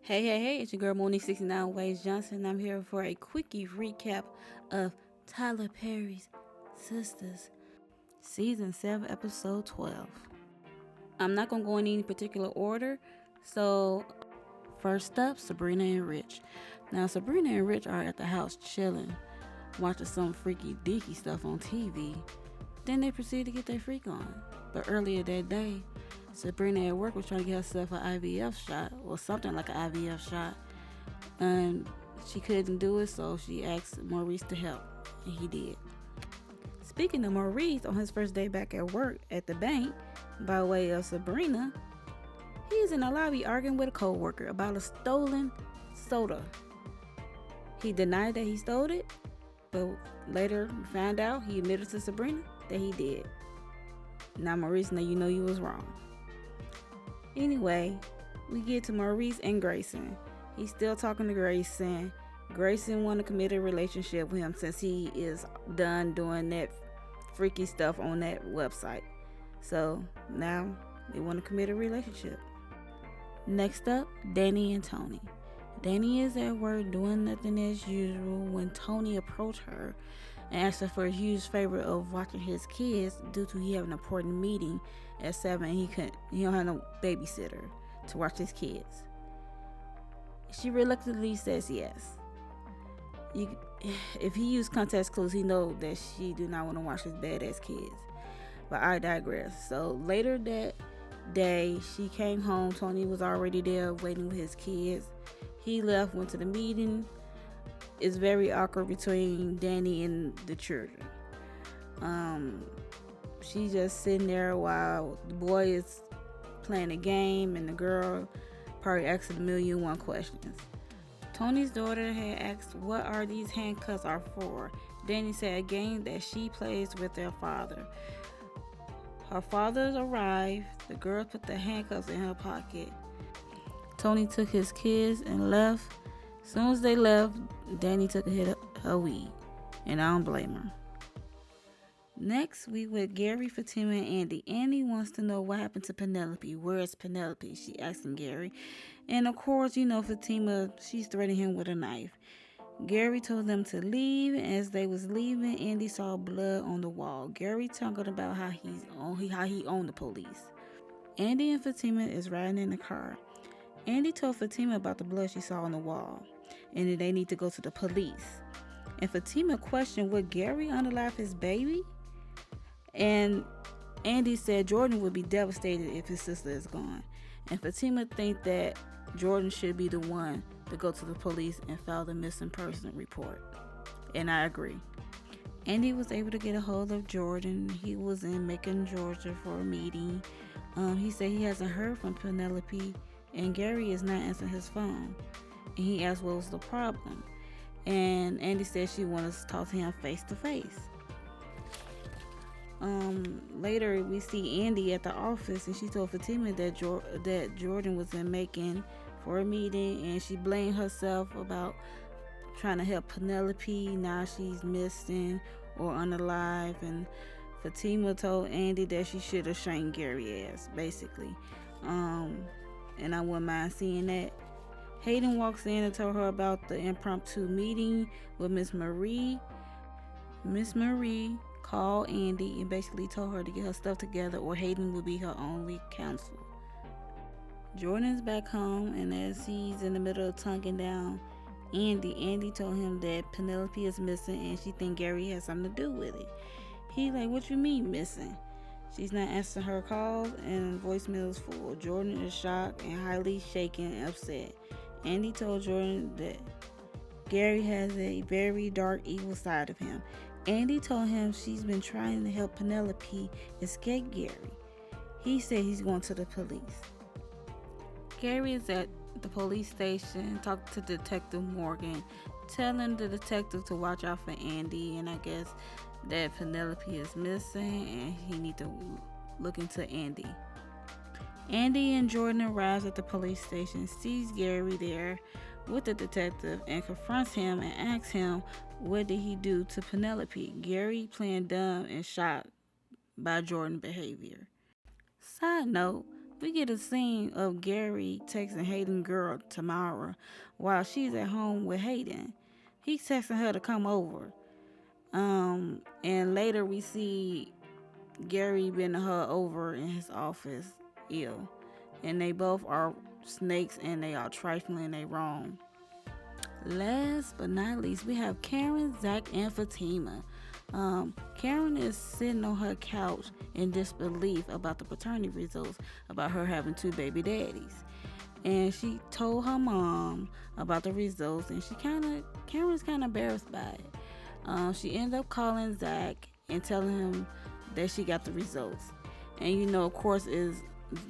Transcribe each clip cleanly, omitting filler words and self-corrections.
Hey, it's your girl Monique69 Ways Johnson. I'm here for a quickie recap of Tyler Perry's Sistas, Season 7, Episode 12. I'm not going to go in any particular order, so first up, Sabrina and Rich. Now, Sabrina and Rich are at the house chilling, watching some freaky deaky stuff on TV. Then they proceed to get their freak on. But earlier that day, Sabrina at work was trying to get herself an IVF shot, or something like an IVF shot, and she couldn't do it, so she asked Maurice to help, and he did. Speaking of Maurice, on his first day back at work at the bank, by way of Sabrina, he's in the lobby arguing with a co-worker about a stolen soda. He denied that he stole it, but later found out he admitted to Sabrina that he did. Now Maurice, now you know you was wrong. Anyway, we get to Maurice and Grayson. He's still talking to Grayson. Grayson want to commit a relationship with him since he is done doing that freaky stuff on that website. So now they want to commit a relationship. Next up, Danny and Tony. Danny is at work doing nothing as usual when Tony approached her and asked her for a huge favor of watching his kids due to he have an important meeting at 7 and he don't have no babysitter to watch his kids. She reluctantly says yes. If he used context clues, he know that she do not want to watch his badass kids. But I digress. So later that day, she came home. Tony was already there waiting with his kids. He left, went to the meeting. It's very awkward between Danny and the children. She's just sitting there while the boy is playing a game and the girl probably asking 1,000,001 questions. Tony's daughter had asked what are these handcuffs are for. Danny said a game that she plays with their father. Her father arrived. The girl put the handcuffs in her pocket. Tony took his kids and left. As soon as they left, Danny took a hit of her weed, and I don't blame her. Next, we with Gary, Fatima, and Andy. Andy wants to know what happened to Penelope. Where is Penelope? She asking Gary. And of course, Fatima, she's threatening him with a knife. Gary told them to leave, and as they was leaving, Andy saw blood on the wall. Gary talking about how he owned the police. Andy and Fatima is riding in the car. Andy told Fatima about the blood she saw on the wall, and that they need to go to the police. And Fatima questioned, would Gary unalive his baby? And Andy said Jordan would be devastated if his sister is gone. And Fatima think that Jordan should be the one to go to the police and file the missing person report. And I agree. Andy was able to get a hold of Jordan. He was in Macon, Georgia for a meeting. He said he hasn't heard from Penelope, and Gary is not answering his phone. And he asked what was the problem. And Andy said she wanted to talk to him face to face. Later we see Andy at the office, and she told Fatima that Jordan was in Macon for a meeting, and she blamed herself about trying to help Penelope. Now she's missing or unalive, and Fatima told Andy that she should have shamed Gary ass, basically. And I wouldn't mind seeing that. Hayden walks in and told her about the impromptu meeting with Miss Marie. Miss Marie called Andy and basically told her to get her stuff together or Hayden would be her only counsel. Jordan's back home, and as he's in the middle of tonguing down Andy told him that Penelope is missing and she think Gary has something to do with it. He like, what you mean missing? She's not answering her calls and voicemail is full. Jordan is shocked and highly shaken and upset. Andy told Jordan that Gary has a very dark, evil side of him. Andy told him she's been trying to help Penelope escape Gary. He said he's going to the police. Gary is at the police station, talking to Detective Morgan, telling the detective to watch out for Andy, and I guess that Penelope is missing and he need to look into Andy. Andy and Jordan arrives at the police station, sees Gary there with the detective and confronts him and asks him what did he do to Penelope. Gary playing dumb and shocked by Jordan's behavior. Side note, we get a scene of Gary texting Hayden's girl Tamara while she's at home with Hayden. He's texting her to come over. And later we see Gary bending her over in his office, ill. And they both are snakes and they are trifling, they wrong. Last but not least, we have Karen, Zach, and Fatima. Karen is sitting on her couch in disbelief about the paternity results, about her having 2 baby daddies. And she told her mom about the results, and Karen's kind of embarrassed by it. She ended up calling Zach and telling him that she got the results. And of course,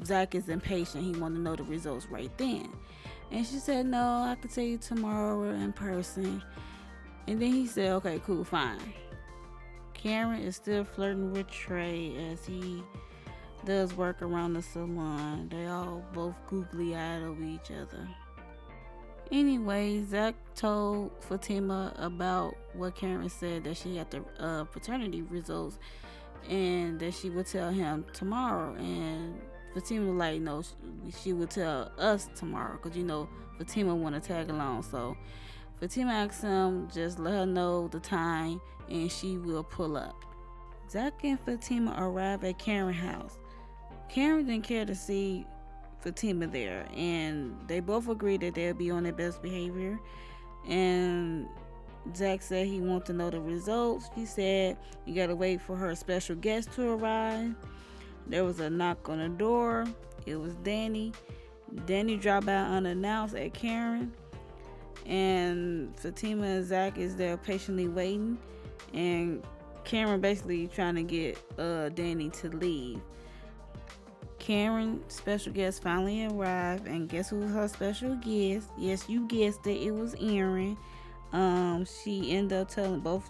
Zach is impatient. He wanted to know the results right then. And she said, no, I could tell you tomorrow in person. And then he said, okay, cool, fine. Karen is still flirting with Trey as he does work around the salon. They all both googly-eyed over each other. Anyway, Zach told Fatima about what Karen said, that she had the paternity results and that she would tell him tomorrow. And Fatima was like, no, she would tell us tomorrow, because Fatima want to tag along. So Fatima asked him just let her know the time and she will pull up. Zach and Fatima arrive at Karen's house. Karen didn't care to see Fatima there, and they both agreed that they'll be on their best behavior. And Zach said he wanted to know the results. She said you gotta wait for her special guest to arrive. There was a knock on the door. It was Danny. Danny dropped by unannounced at Karen, and Fatima and Zach is there patiently waiting, and Karen basically trying to get Danny to leave. Karen's special guest finally arrived, and guess who was her special guest? Yes, you guessed it, it was Aaron. She ended up telling both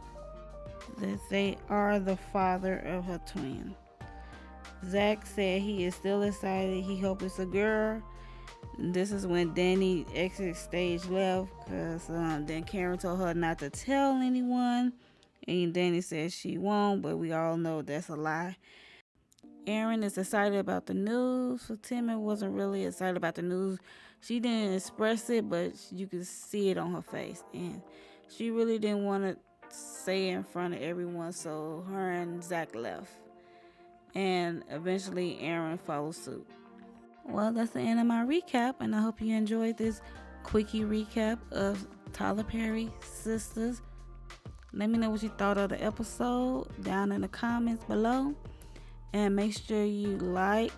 that they are the father of her twin. Zach said he is still excited. He hopes it's a girl. This is when Danny exits stage left, because then Karen told her not to tell anyone, and Danny said she won't, but we all know that's a lie. Aaron is excited about the news. Fatima wasn't really excited about the news. She didn't express it, but you could see it on her face, and she really didn't want to say it in front of everyone, so her and Zach left. And eventually Aaron followed suit. Well, that's the end of my recap, and I hope you enjoyed this quickie recap of Tyler Perry Sistas. Let me know what you thought of the episode down in the comments below, and make sure you like,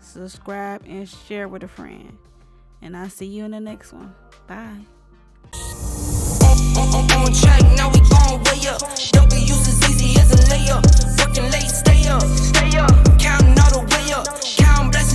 subscribe, and share with a friend. And I'll see you in the next one. Bye. On track, now we gon' way up. W's as easy as a layup. Working late, stay up. Counting all the way up. Count blessings.